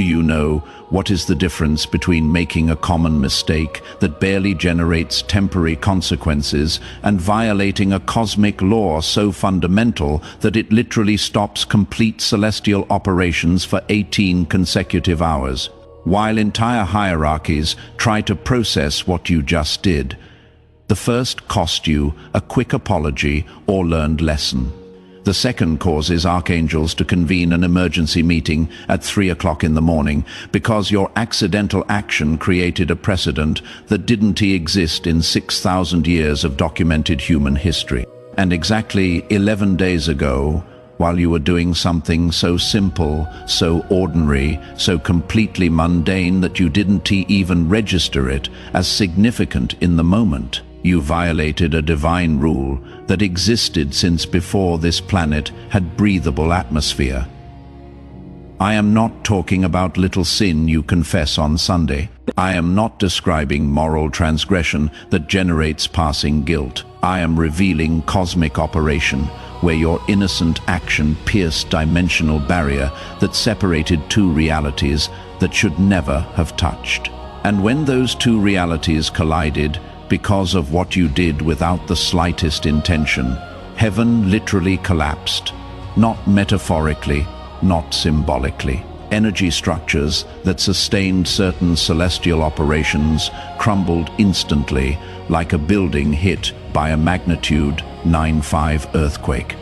Do you know what is the difference between making a common mistake that barely generates temporary consequences and violating a cosmic law so fundamental that it literally stops complete celestial operations for 18 consecutive hours, while entire hierarchies try to process what you just did? The first cost you a quick apology or learned lesson. The second causes archangels to convene an emergency meeting at 3 o'clock in the morning because your accidental action created a precedent that didn't exist in 6,000 years of documented human history. And exactly 11 days ago, while you were doing something so simple, so ordinary, so completely mundane that you didn't even register it as significant in the moment, you violated a divine rule that existed since before this planet had breathable atmosphere. I am not talking about little sin you confess on Sunday. I am not describing moral transgression that generates passing guilt. I am revealing cosmic operation, where your innocent action pierced dimensional barrier that separated two realities that should never have touched. And when those two realities collided, because of what you did without the slightest intention, heaven literally collapsed, not metaphorically, not symbolically. Energy structures that sustained certain celestial operations crumbled instantly, like a building hit by a magnitude 9.5 earthquake.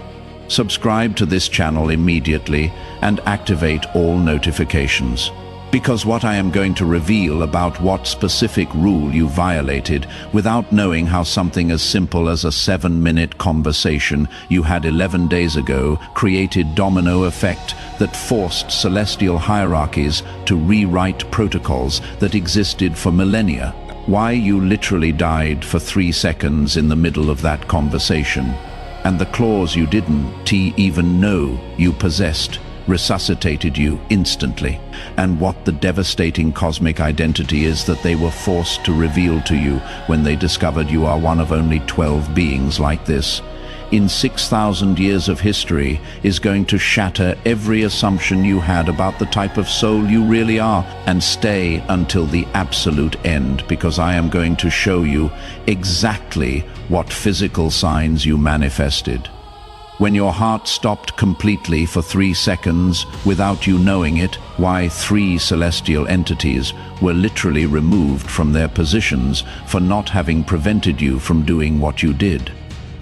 Subscribe to this channel immediately and activate all notifications, because what I am going to reveal about what specific rule you violated without knowing how something as simple as a 7-minute conversation you had 11 days ago created domino effect that forced celestial hierarchies to rewrite protocols that existed for millennia. Why you literally died for 3 seconds in the middle of that conversation, and the clause you didn't even know you possessed resuscitated you instantly, and what the devastating cosmic identity is that they were forced to reveal to you when they discovered you are one of only 12 beings like this in 6,000 years of history is going to shatter every assumption you had about the type of soul you really are, and stay until the absolute end, because I am going to show you exactly what physical signs you manifested. When your heart stopped completely for 3 seconds without you knowing it, why 3 celestial entities were literally removed from their positions for not having prevented you from doing what you did.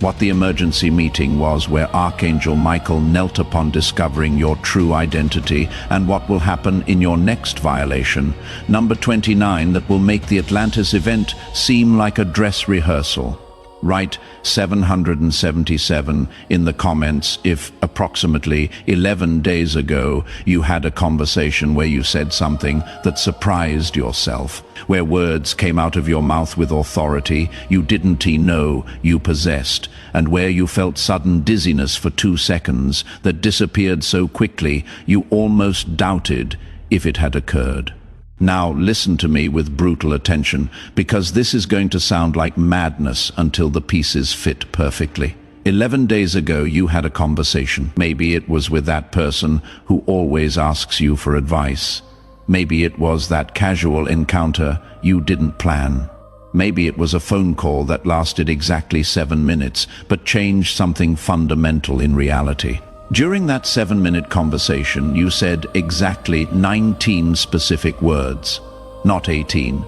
What the emergency meeting was, where Archangel Michael knelt upon discovering your true identity, and what will happen in your next violation, number 29, that will make the Atlantis event seem like a dress rehearsal. Write 777 in the comments if approximately 11 days ago you had a conversation where you said something that surprised yourself, where words came out of your mouth with authority you didn't know you possessed, and where you felt sudden dizziness for 2 seconds that disappeared so quickly you almost doubted if it had occurred. Now listen to me with brutal attention, because this is going to sound like madness until the pieces fit perfectly. 11 days ago you had a conversation. Maybe it was with that person who always asks you for advice. Maybe it was that casual encounter you didn't plan. Maybe it was a phone call that lasted exactly 7 minutes but changed something fundamental in reality. During that 7-minute conversation, you said exactly 19 specific words, not 18.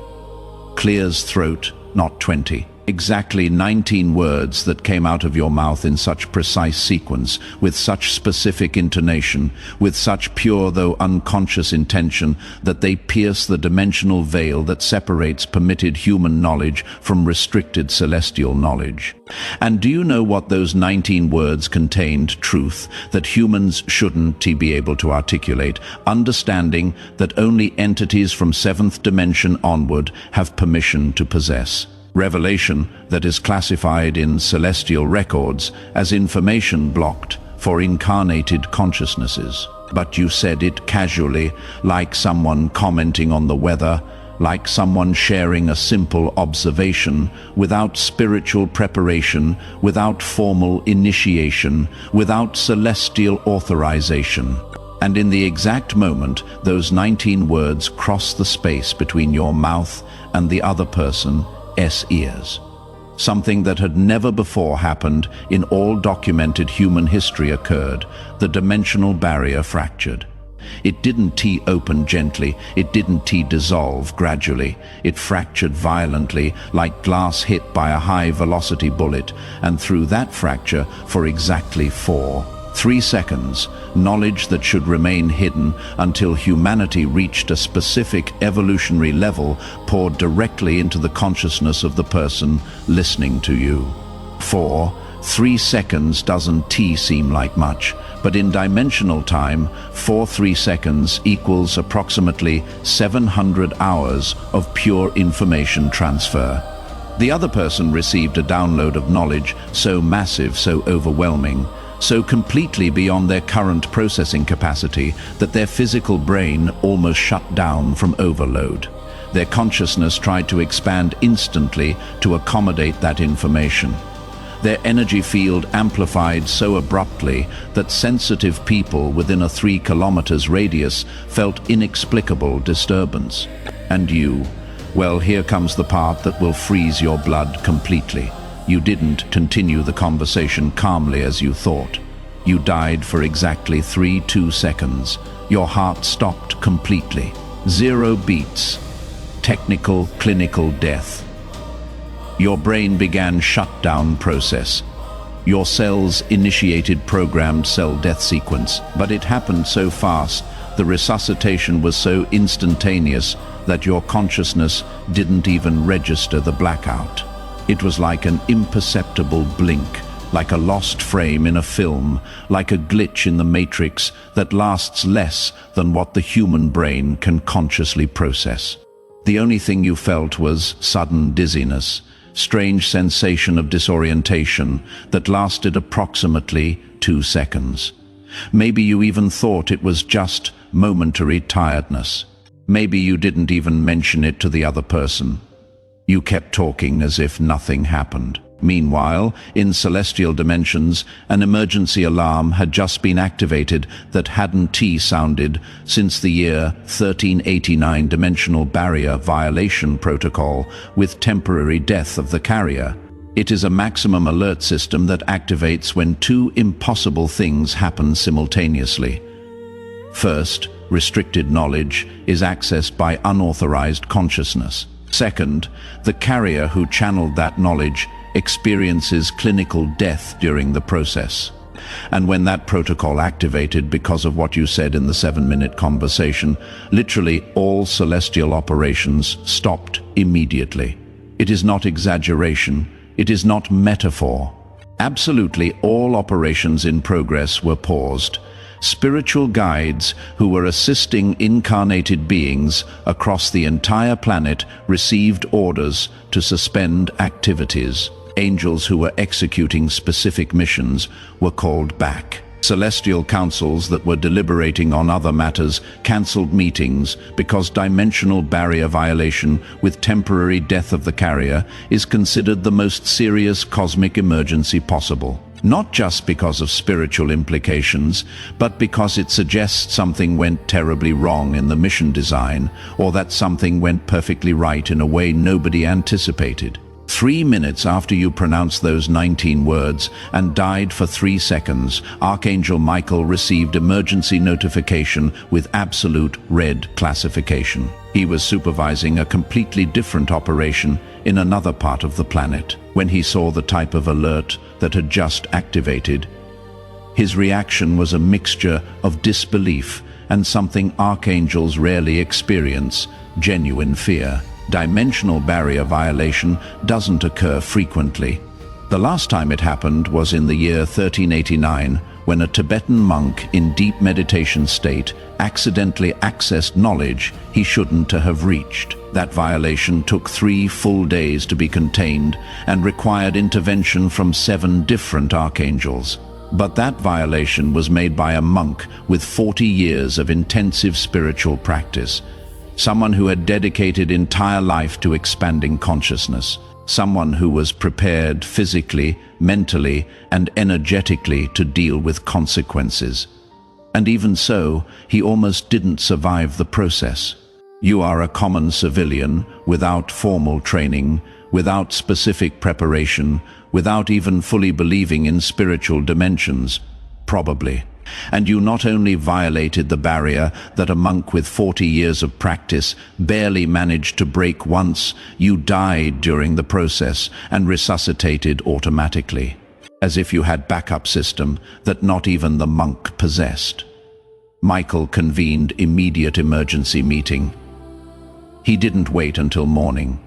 Clear's throat, not 20. Exactly 19 words that came out of your mouth in such precise sequence, with such specific intonation, with such pure though unconscious intention that they pierce the dimensional veil that separates permitted human knowledge from restricted celestial knowledge. And do you know what those 19 words contained? Truth that humans shouldn't be able to articulate, understanding that only entities from 7th dimension onward have permission to possess. Revelation that is classified in celestial records as information blocked for incarnated consciousnesses. But you said it casually, like someone commenting on the weather, like someone sharing a simple observation, without spiritual preparation, without formal initiation, without celestial authorization. And in the exact moment, those 19 words cross the space between your mouth and the other person's ears. Something that had never before happened in all documented human history occurred. The dimensional barrier fractured. It didn't open gently, it didn't dissolve gradually. It fractured violently, like glass hit by a high-velocity bullet, and through that fracture, for exactly 3 seconds, knowledge that should remain hidden until humanity reached a specific evolutionary level poured directly into the consciousness of the person listening to you. 3 seconds doesn't seem like much, but in dimensional time, 3 seconds equals approximately 700 hours of pure information transfer. The other person received a download of knowledge so massive, so overwhelming, so completely beyond their current processing capacity that their physical brain almost shut down from overload. Their consciousness tried to expand instantly to accommodate that information. Their energy field amplified so abruptly that sensitive people within a 3 kilometers radius felt inexplicable disturbance. And you, well, here comes the part that will freeze your blood completely. You didn't continue the conversation calmly as you thought. You died for exactly 2 seconds. Your heart stopped completely. 0 beats. Technical, clinical death. Your brain began shutdown process. Your cells initiated programmed cell death sequence, but it happened so fast, the resuscitation was so instantaneous that your consciousness didn't even register the blackout. It was like an imperceptible blink, like a lost frame in a film, like a glitch in the matrix that lasts less than what the human brain can consciously process. The only thing you felt was sudden dizziness, strange sensation of disorientation that lasted approximately 2 seconds. Maybe you even thought it was just momentary tiredness. Maybe you didn't even mention it to the other person. You kept talking as if nothing happened. Meanwhile, in celestial dimensions, an emergency alarm had just been activated that hadn't sounded since the year 1389 dimensional barrier violation protocol with temporary death of the carrier. It is a maximum alert system that activates when 2 impossible things happen simultaneously. First, restricted knowledge is accessed by unauthorized consciousness. Second, the carrier who channeled that knowledge experiences clinical death during the process. And when that protocol activated because of what you said in the 7-minute conversation, literally all celestial operations stopped immediately. It is not exaggeration, it is not metaphor. Absolutely all operations in progress were paused. Spiritual guides who were assisting incarnated beings across the entire planet received orders to suspend activities. Angels who were executing specific missions were called back. Celestial councils that were deliberating on other matters cancelled meetings because dimensional barrier violation with temporary death of the carrier is considered the most serious cosmic emergency possible. Not just because of spiritual implications, but because it suggests something went terribly wrong in the mission design, or that something went perfectly right in a way nobody anticipated. 3 minutes after you pronounced those 19 words and died for 3 seconds, Archangel Michael received emergency notification with absolute red classification. He was supervising a completely different operation in another part of the planet. When he saw the type of alert that had just activated, his reaction was a mixture of disbelief and something archangels rarely experience, genuine fear. Dimensional barrier violation doesn't occur frequently. The last time it happened was in the year 1389, when a Tibetan monk in deep meditation state accidentally accessed knowledge he shouldn't have reached. That violation took 3 full days to be contained and required intervention from 7 different archangels. But that violation was made by a monk with 40 years of intensive spiritual practice. Someone who had dedicated entire life to expanding consciousness. Someone who was prepared physically, mentally, and energetically to deal with consequences. And even so, he almost didn't survive the process. You are a common civilian, without formal training, without specific preparation, without even fully believing in spiritual dimensions, probably. And you not only violated the barrier that a monk with 40 years of practice barely managed to break once, you died during the process and resuscitated automatically, as if you had backup system that not even the monk possessed. Michael convened immediate emergency meeting. He didn't wait until morning.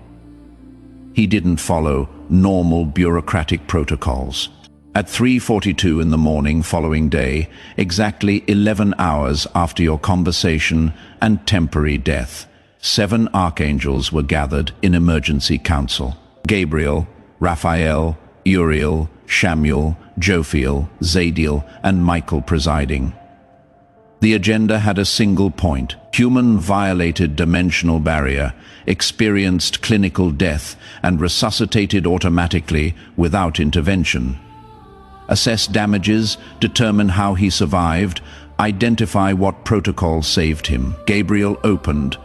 He didn't follow normal bureaucratic protocols. At 3:42 in the morning following day, exactly 11 hours after your conversation and temporary death, 7 archangels were gathered in emergency council. Gabriel, Raphael, Uriel, Shamuel, Jophiel, Zadkiel, and Michael presiding. The agenda had a single point: human violated dimensional barrier, experienced clinical death, and resuscitated automatically without intervention. Assess damages, determine how he survived, identify what protocol saved him. Gabriel opened,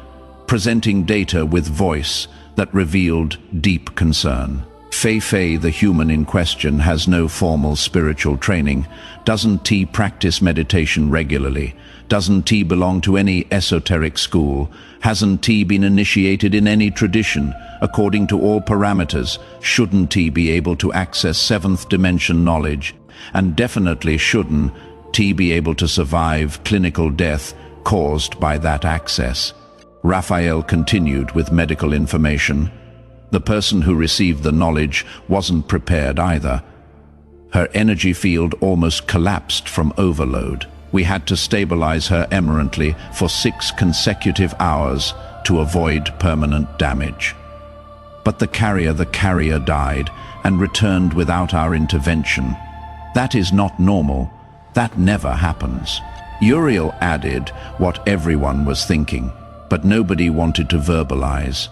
presenting data with voice that revealed deep concern. Fei, the human in question, has no formal spiritual training. Doesn't T practice meditation regularly? Doesn't T belong to any esoteric school? Hasn't T been initiated in any tradition? According to all parameters, shouldn't T be able to access seventh dimension knowledge? And definitely shouldn't T be able to survive clinical death caused by that access? Raphael continued with medical information. The person who received the knowledge wasn't prepared either. Her energy field almost collapsed from overload. We had to stabilize her emergently for 6 consecutive hours to avoid permanent damage. But the carrier died and returned without our intervention. That is not normal. That never happens. Uriel added what everyone was thinking, but nobody wanted to verbalize.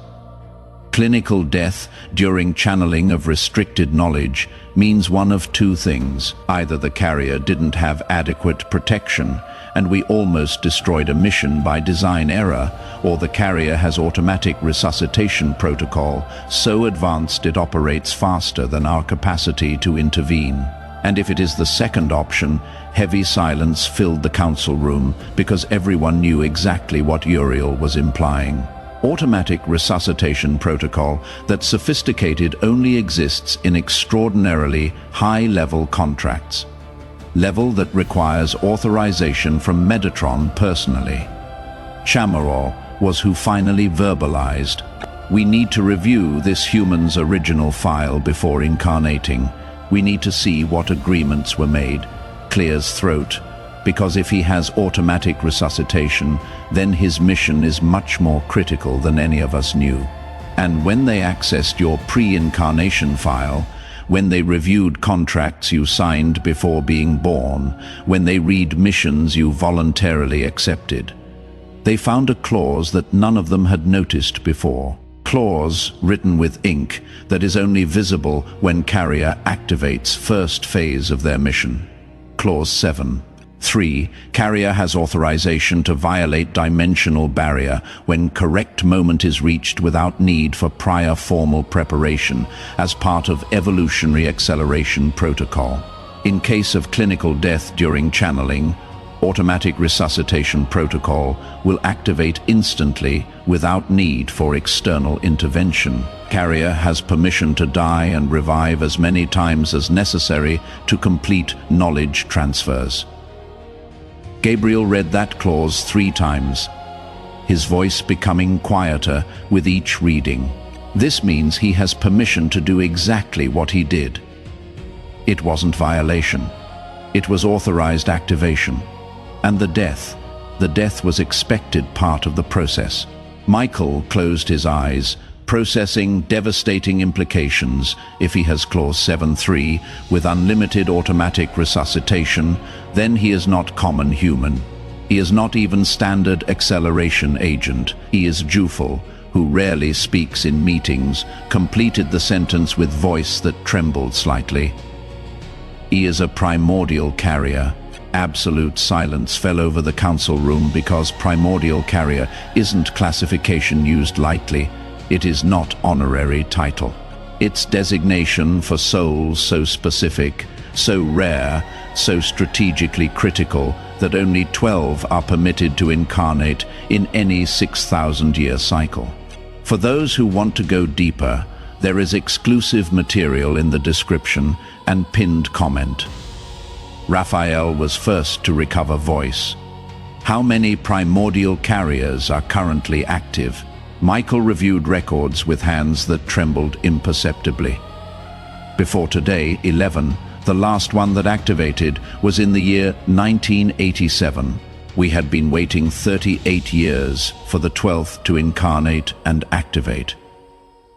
Clinical death during channeling of restricted knowledge means one of two things. Either the carrier didn't have adequate protection, and we almost destroyed a mission by design error, or the carrier has automatic resuscitation protocol so advanced it operates faster than our capacity to intervene. And if it is the second option, heavy silence filled the council room because everyone knew exactly what Uriel was implying. Automatic resuscitation protocol that sophisticated only exists in extraordinarily high-level contracts. Level that requires authorization from Metatron personally. Shambles was who finally verbalized, "We need to review this human's original file before incarnating. We need to see what agreements were made." Clears throat, because if he has automatic resuscitation, then his mission is much more critical than any of us knew. And when they accessed your pre-incarnation file, when they reviewed contracts you signed before being born, when they read missions you voluntarily accepted, they found a clause that none of them had noticed before. Clause written with ink that is only visible when carrier activates first phase of their mission. Clause 7. 3. Carrier has authorization to violate dimensional barrier when correct moment is reached without need for prior formal preparation as part of evolutionary acceleration protocol. In case of clinical death during channeling, automatic resuscitation protocol will activate instantly without need for external intervention. Carrier has permission to die and revive as many times as necessary to complete knowledge transfers. Gabriel read that clause 3 times, his voice becoming quieter with each reading. This means he has permission to do exactly what he did. It wasn't violation. It was authorized activation. And the death was expected part of the process. Michael closed his eyes, processing devastating implications. If he has clause 7.3 with unlimited automatic resuscitation, then he is not common human. He is not even standard acceleration agent. He is Jufel, who rarely speaks in meetings, completed the sentence with voice that trembled slightly. He is a primordial carrier, Absolute silence fell over the council room because primordial carrier isn't classification used lightly. It is not honorary title. Its designation for souls so specific, so rare, so strategically critical that only 12 are permitted to incarnate in any 6,000-year cycle. For those who want to go deeper, there is exclusive material in the description and pinned comment. Raphael was first to recover voice. How many primordial carriers are currently active? Michael reviewed records with hands that trembled imperceptibly. Before today, 11, the last one that activated, was in the year 1987. We had been waiting 38 years for the 12th to incarnate and activate.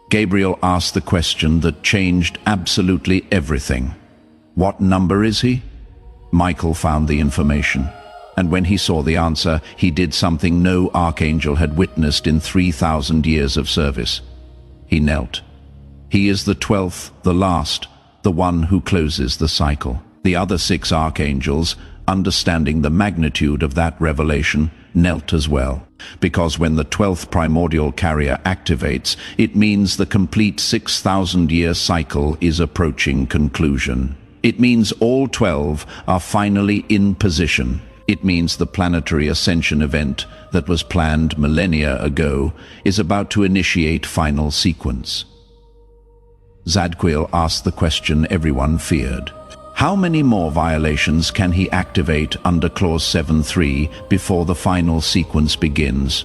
Gabriel asked the question that changed absolutely everything. What number is he? Michael found the information, and when he saw the answer, he did something no archangel had witnessed in 3,000 years of service. He knelt. He is the 12th, the last, the one who closes the cycle. The other 6 archangels, understanding the magnitude of that revelation, knelt as well, because when the 12th primordial carrier activates, it means the complete 6,000-year cycle is approaching conclusion. It means all 12 are finally in position. It means the planetary ascension event that was planned millennia ago is about to initiate final sequence. Zadkiel asked the question everyone feared. How many more violations can he activate under Clause 7.3 before the final sequence begins?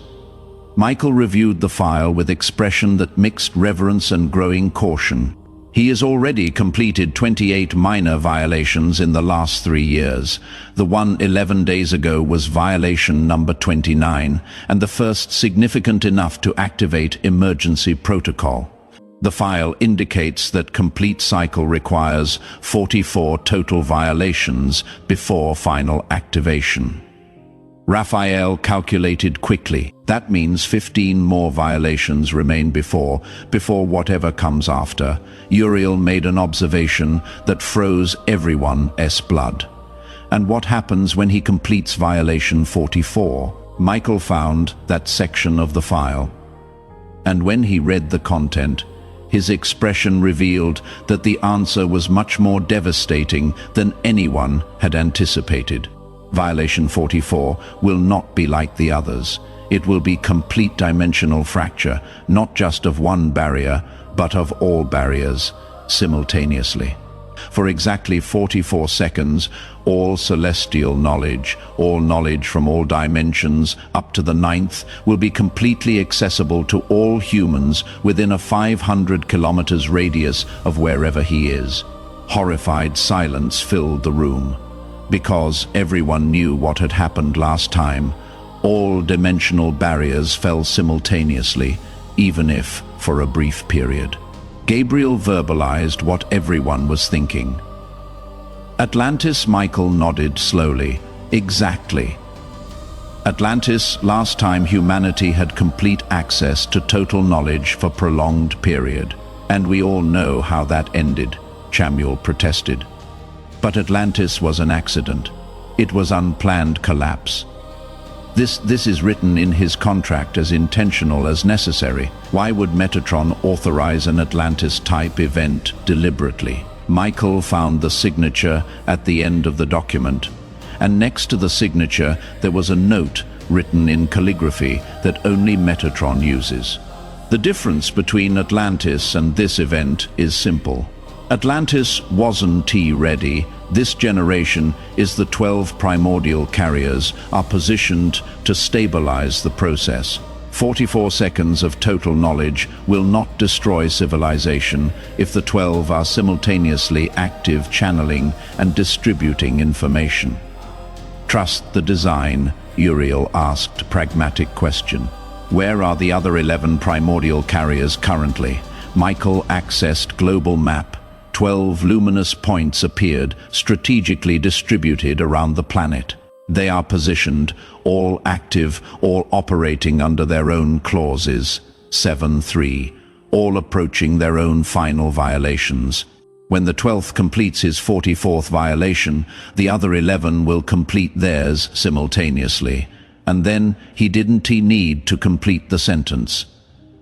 Michael reviewed the file with expression that mixed reverence and growing caution. He has already completed 28 minor violations in the last 3 years. The one 11 days ago was violation number 29, and the first significant enough to activate emergency protocol. The file indicates that complete cycle requires 44 total violations before final activation. Raphael calculated quickly. That means 15 more violations remain before whatever comes after. Uriel made an observation that froze everyone's blood. And what happens when he completes violation 44? Michael found that section of the file. And when he read the content, his expression revealed that the answer was much more devastating than anyone had anticipated. Violation 44 will not be like the others. It will be complete dimensional fracture, not just of one barrier, but of all barriers, simultaneously. For exactly 44 seconds, all celestial knowledge, all knowledge from all dimensions up to the 9th, will be completely accessible to all humans within a 500 kilometers radius of wherever he is. Horrified silence filled the room. Because everyone knew what had happened last time, all dimensional barriers fell simultaneously, even if for a brief period. Gabriel verbalized what everyone was thinking. Atlantis. Michael nodded slowly. Exactly. Atlantis, last time humanity had complete access to total knowledge for prolonged period. And we all know how that ended, Samuel protested. But Atlantis was an accident. It was unplanned collapse. This is written in his contract as intentional as necessary. Why would Metatron authorize an Atlantis-type event deliberately? Michael found the signature at the end of the document, and next to the signature there was a note written in calligraphy that only Metatron uses. The difference between Atlantis and this event is simple. Atlantis wasn't T-ready. This generation is the 12 primordial carriers are positioned to stabilize the process. 44 seconds of total knowledge will not destroy civilization if the 12 are simultaneously active, channeling and distributing information. Trust the design, Uriel asked pragmatic question. Where are the other 11 primordial carriers currently? Michael accessed global map. 12 luminous points appeared, strategically distributed around the planet. They are positioned, all active, all operating under their own clauses, 7.3, all approaching their own final violations. When the 12th completes his 44th violation, the other 11 will complete theirs simultaneously. And then he didn't need to complete the sentence.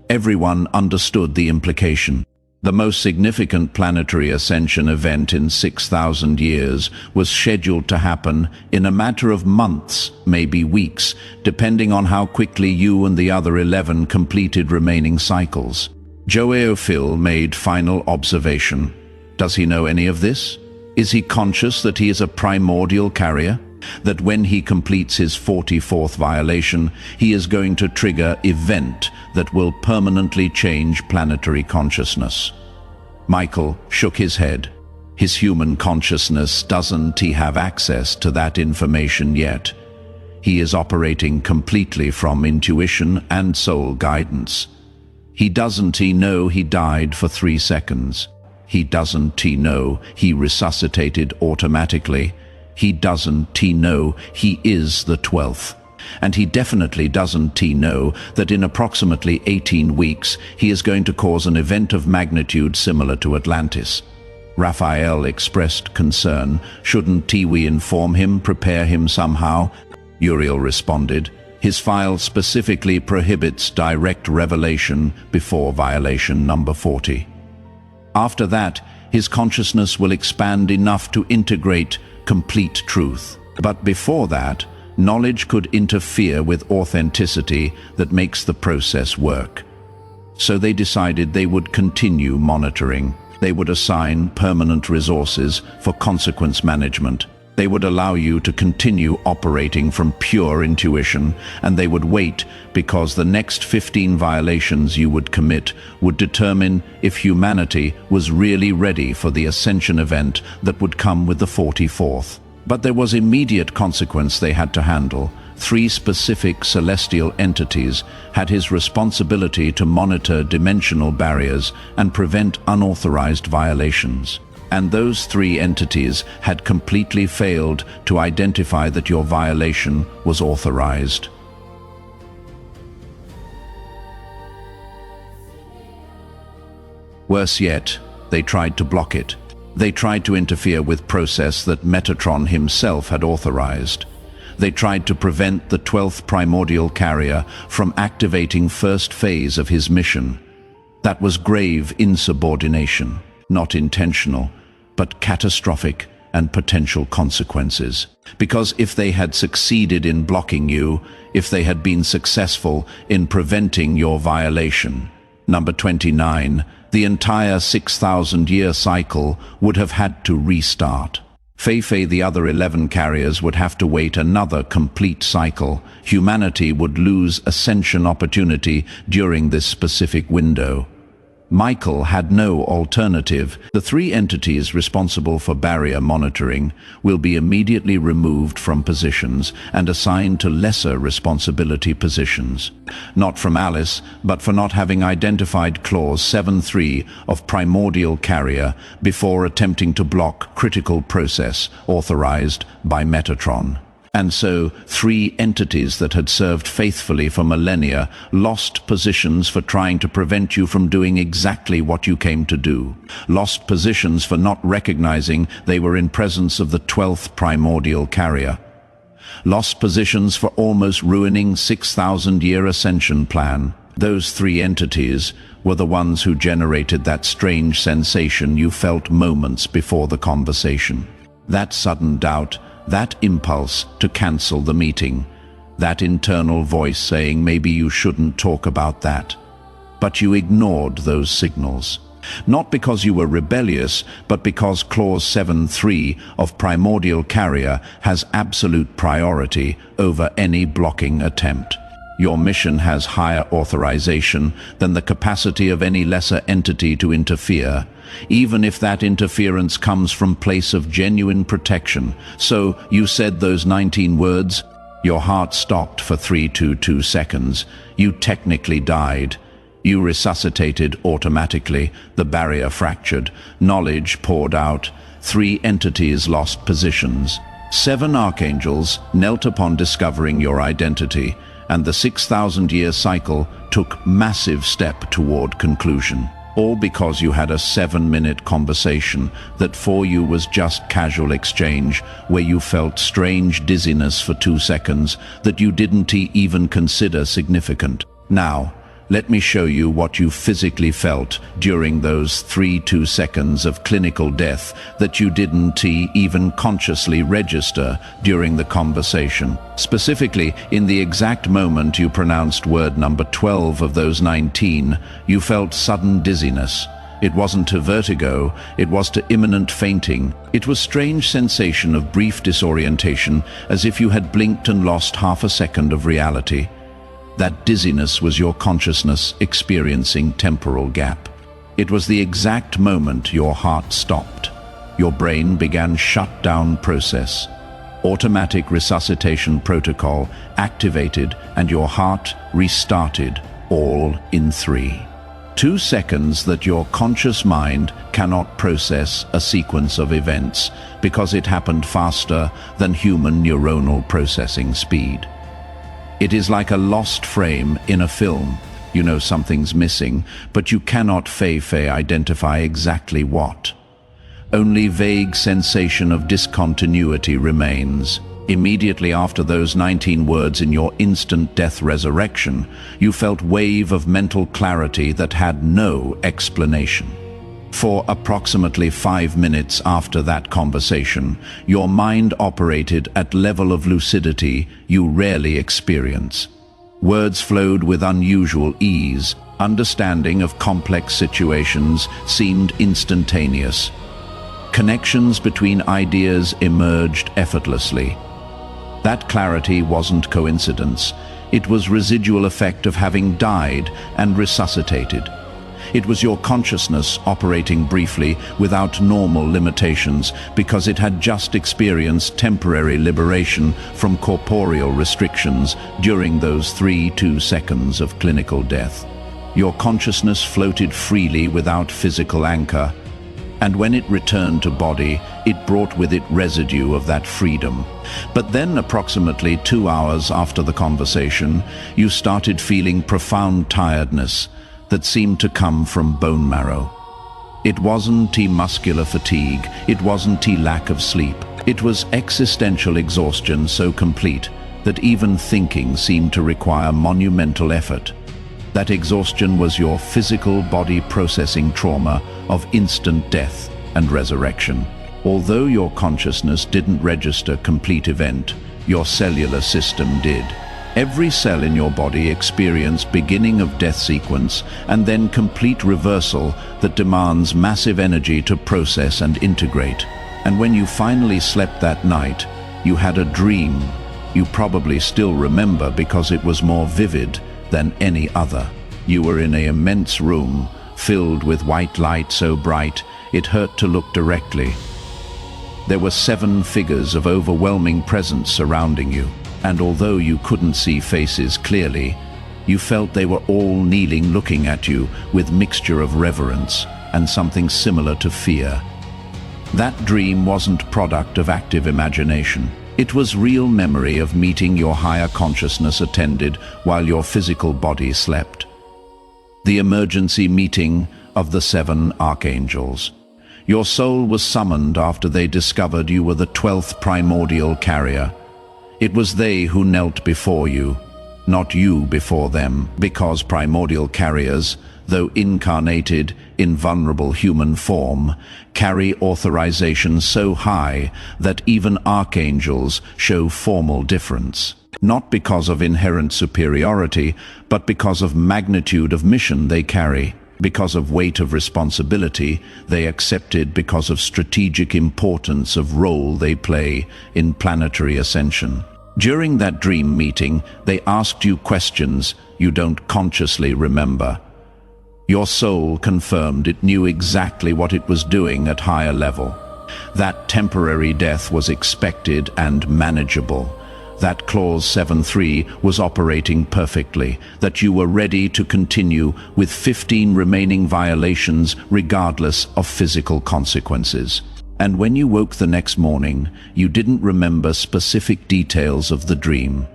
Everyone understood the implication. The most significant planetary ascension event in 6,000 years was scheduled to happen in a matter of months, maybe weeks, depending on how quickly you and the other 11 completed remaining cycles. Joeophil made final observation. Does he know any of this? Is he conscious that he is a primordial carrier? That when he completes his 44th violation, he is going to trigger event that will permanently change planetary consciousness? Michael shook his head. His human consciousness doesn't have access to that information yet. He is operating completely from intuition and soul guidance. He doesn't know he died for 3 seconds. He doesn't know he resuscitated automatically. He doesn't know he is the 12th. And he definitely doesn't know that in approximately 18 weeks he is going to cause an event of magnitude similar to Atlantis. Raphael expressed concern. Shouldn't we inform him, prepare him somehow? Uriel responded. His file specifically prohibits direct revelation before violation number 40. After that, his consciousness will expand enough to integrate complete truth. But before that, knowledge could interfere with authenticity that makes the process work. So they decided they would continue monitoring. They would assign permanent resources for consequence management. They would allow you to continue operating from pure intuition, and they would wait because the next 15 violations you would commit would determine if humanity was really ready for the ascension event that would come with the 44th. But there was immediate consequence they had to handle. 3 specific celestial entities had his responsibility to monitor dimensional barriers and prevent unauthorized violations. And those 3 entities had completely failed to identify that your violation was authorized. Worse yet, they tried to block it. They tried to interfere with process that Metatron himself had authorized. They tried to prevent the 12th primordial carrier from activating first phase of his mission. That was grave insubordination, not intentional, but catastrophic and potential consequences. Because if they had succeeded in blocking you, if they had been successful in preventing your violation, number 29, the entire 6,000-year cycle would have had to restart. Feifei, the other 11 carriers, would have to wait another complete cycle. Humanity would lose ascension opportunity during this specific window. Michael had no alternative. The 3 entities responsible for barrier monitoring will be immediately removed from positions and assigned to lesser responsibility positions. Not from Alice, but for not having identified Clause 7.3 of Primordial Carrier before attempting to block critical process authorized by Metatron. And so 3 entities that had served faithfully for millennia lost positions for trying to prevent you from doing exactly what you came to do. Lost positions for not recognizing they were in presence of the 12th primordial carrier. Lost positions for almost ruining 6,000-year ascension plan. Those 3 entities were the ones who generated that strange sensation you felt moments before the conversation. That sudden doubt, that impulse to cancel the meeting, that internal voice saying maybe you shouldn't talk about that. But you ignored those signals. Not because you were rebellious, but because Clause 7.3 of Primordial Carrier has absolute priority over any blocking attempt. Your mission has higher authorization than the capacity of any lesser entity to interfere, even if that interference comes from place of genuine protection. So you said those 19 words. Your heart stopped for 322 seconds. You technically died. You resuscitated automatically. The barrier fractured. Knowledge poured out. 3 entities lost positions. 7 archangels knelt upon discovering your identity, and the 6,000-year cycle took massive step toward conclusion. All because you had a 7-minute conversation that for you was just casual exchange, where you felt strange dizziness for 2 seconds that you didn't even consider significant. Now, let me show you what you physically felt during those 2 seconds of clinical death that you didn't even consciously register during the conversation. Specifically, in the exact moment you pronounced word number 12 of those 19, you felt sudden dizziness. It wasn't to vertigo, it was to imminent fainting. It was strange sensation of brief disorientation, as if you had blinked and lost half a second of reality. That dizziness was your consciousness experiencing temporal gap. It was the exact moment your heart stopped. Your brain began shutdown process. Automatic resuscitation protocol activated and your heart restarted, all in 3. 2 seconds that your conscious mind cannot process a sequence of events because it happened faster than human neuronal processing speed. It is like a lost frame in a film. You know something's missing, but you cannot identify exactly what. Only vague sensation of discontinuity remains. Immediately after those 19 words in your instant death resurrection, you felt wave of mental clarity that had no explanation. For approximately 5 minutes after that conversation, your mind operated at level of lucidity you rarely experience. Words flowed with unusual ease. Understanding of complex situations seemed instantaneous. Connections between ideas emerged effortlessly. That clarity wasn't coincidence. It was residual effect of having died and resuscitated. It was your consciousness operating briefly without normal limitations because it had just experienced temporary liberation from corporeal restrictions during those 2 seconds of clinical death. Your consciousness floated freely without physical anchor, and when it returned to body, it brought with it residue of that freedom. But then, approximately 2 hours after the conversation, you started feeling profound tiredness that seemed to come from bone marrow. It wasn't muscular fatigue, it wasn't lack of sleep. It was existential exhaustion so complete that even thinking seemed to require monumental effort. That exhaustion was your physical body processing trauma of instant death and resurrection. Although your consciousness didn't register complete event, your cellular system did. Every cell in your body experienced beginning of death sequence and then complete reversal that demands massive energy to process and integrate. And when you finally slept that night, you had a dream you probably still remember because it was more vivid than any other. You were in an immense room filled with white light so bright it hurt to look directly. There were 7 figures of overwhelming presence surrounding you. And although you couldn't see faces clearly, you felt they were all kneeling looking at you with mixture of reverence and something similar to fear. That dream wasn't product of active imagination. It was real memory of meeting your higher consciousness attended while your physical body slept. The emergency meeting of the 7 archangels. Your soul was summoned after they discovered you were the 12th primordial carrier. It was they who knelt before you, not you before them, because primordial carriers, though incarnated in vulnerable human form, carry authorization so high that even archangels show formal difference. Not because of inherent superiority, but because of magnitude of mission they carry, because of weight of responsibility they accepted, because of strategic importance of role they play in planetary ascension. During that dream meeting, they asked you questions you don't consciously remember. Your soul confirmed it knew exactly what it was doing at higher level. That temporary death was expected and manageable. That Clause 7.3 was operating perfectly, that you were ready to continue with 15 remaining violations regardless of physical consequences. And when you woke the next morning, you didn't remember specific details of the dream.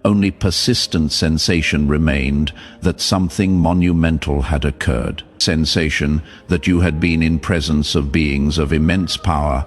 Only persistent sensation remained that something monumental had occurred. sensation that you had been in presence of beings of immense power,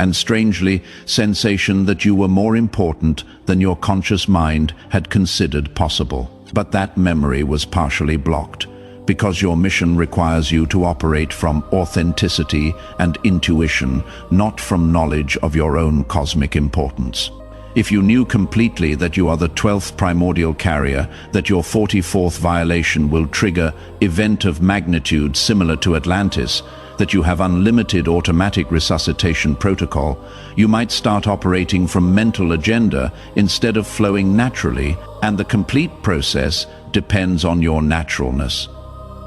and strangely, sensation that you were more important than your conscious mind had considered possible. But that memory was partially blocked, because your mission requires you to operate from authenticity and intuition, not from knowledge of your own cosmic importance. If you knew completely that you are the 12th primordial carrier, that your 44th violation will trigger event of magnitude similar to Atlantis, that you have unlimited automatic resuscitation protocol, you might start operating from mental agenda instead of flowing naturally, and the complete process depends on your naturalness,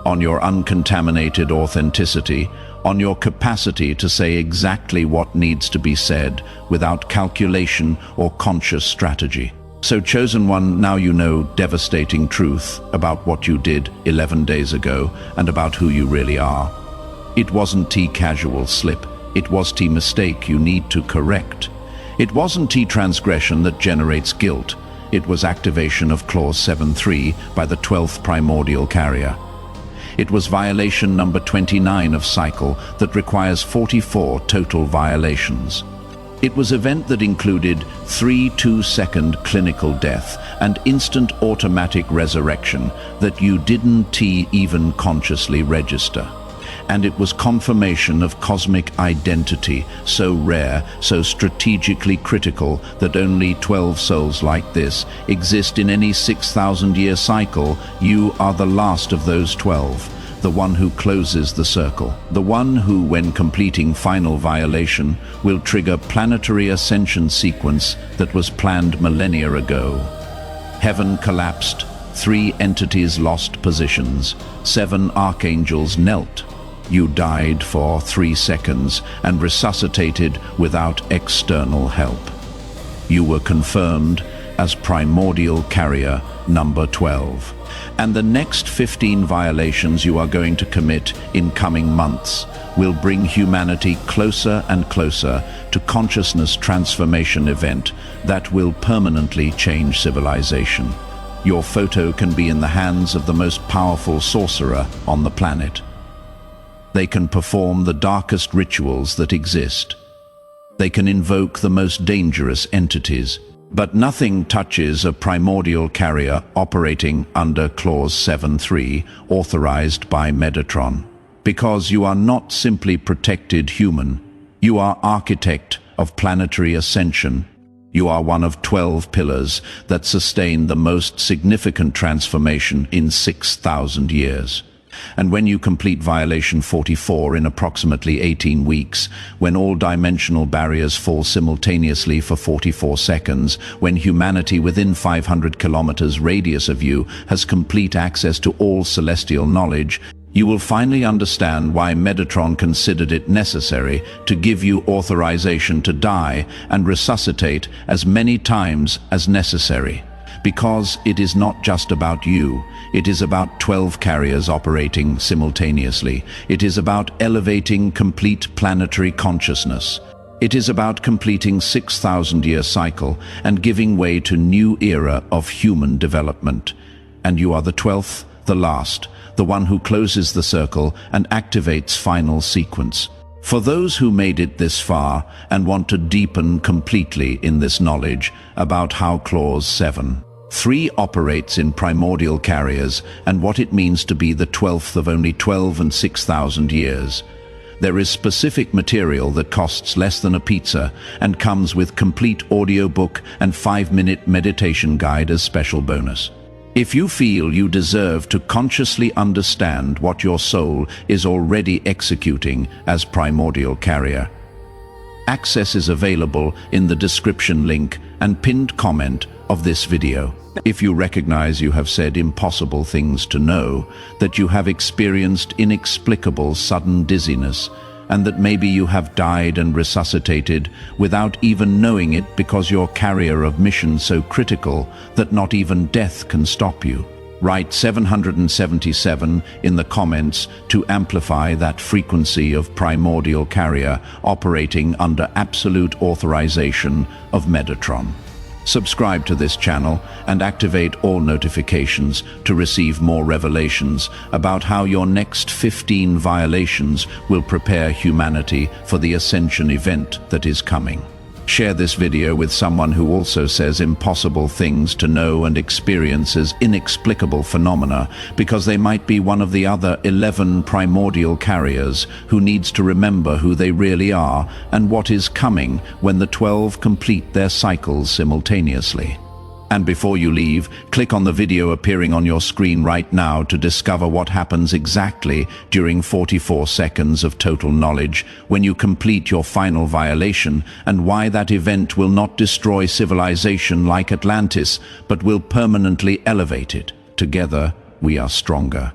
on your uncontaminated authenticity, on your capacity to say exactly what needs to be said without calculation or conscious strategy. So, Chosen One, now you know devastating truth about what you did 11 days ago and about who you really are. It wasn't casual slip, it was mistake you need to correct. It wasn't transgression that generates guilt, it was activation of clause 7.3 by the 12th primordial carrier. It was violation number 29 of cycle that requires 44 total violations. It was event that included 3 2-second clinical death and instant automatic resurrection that you didn't even consciously register. And it was confirmation of cosmic identity, so rare, so strategically critical that only 12 souls like this exist in any 6,000-year cycle. You are the last of those 12, the one who closes the circle, the one who, when completing final violation, will trigger planetary ascension sequence that was planned millennia ago. Heaven collapsed, 3 entities lost positions, 7 archangels knelt. You died for 3 seconds and resuscitated without external help. You were confirmed as primordial carrier number 12. And the next 15 violations you are going to commit in coming months will bring humanity closer and closer to consciousness transformation event that will permanently change civilization. Your photo can be in the hands of the most powerful sorcerer on the planet. They can perform the darkest rituals that exist. They can invoke the most dangerous entities. But nothing touches a primordial carrier operating under clause 7.3, authorized by Metatron. Because you are not simply protected human, you are architect of planetary ascension. You are one of 12 pillars that sustain the most significant transformation in 6,000 years. And when you complete violation 44 in approximately 18 weeks, when all dimensional barriers fall simultaneously for 44 seconds, when humanity within 500 kilometers radius of you has complete access to all celestial knowledge, you will finally understand why Metatron considered it necessary to give you authorization to die and resuscitate as many times as necessary. Because it is not just about you, it is about 12 carriers operating simultaneously. It is about elevating complete planetary consciousness. It is about completing 6,000-year cycle and giving way to new era of human development. And you are the 12th, the last, the one who closes the circle and activates final sequence. For those who made it this far and want to deepen completely in this knowledge about how clause 7.3 operates in primordial carriers and what it means to be the 12th of only 12 and 6,000 years. There is specific material that costs less than a pizza and comes with complete audiobook and 5-minute meditation guide as special bonus. If you feel you deserve to consciously understand what your soul is already executing as primordial carrier, access is available in the description link and pinned comment of this video. If you recognize you have said impossible things to know, that you have experienced inexplicable sudden dizziness, and that maybe you have died and resuscitated without even knowing it because you're carrier of mission so critical that not even death can stop you, write 777 in the comments to amplify that frequency of primordial carrier operating under absolute authorization of Metatron. Subscribe to this channel and activate all notifications to receive more revelations about how your next 15 violations will prepare humanity for the ascension event that is coming. Share this video with someone who also says impossible things to know and experiences inexplicable phenomena, because they might be one of the other 11 primordial carriers who needs to remember who they really are and what is coming when the 12 complete their cycles simultaneously. And before you leave, click on the video appearing on your screen right now to discover what happens exactly during 44 seconds of total knowledge when you complete your final violation, and why that event will not destroy civilization like Atlantis, but will permanently elevate it. Together, we are stronger.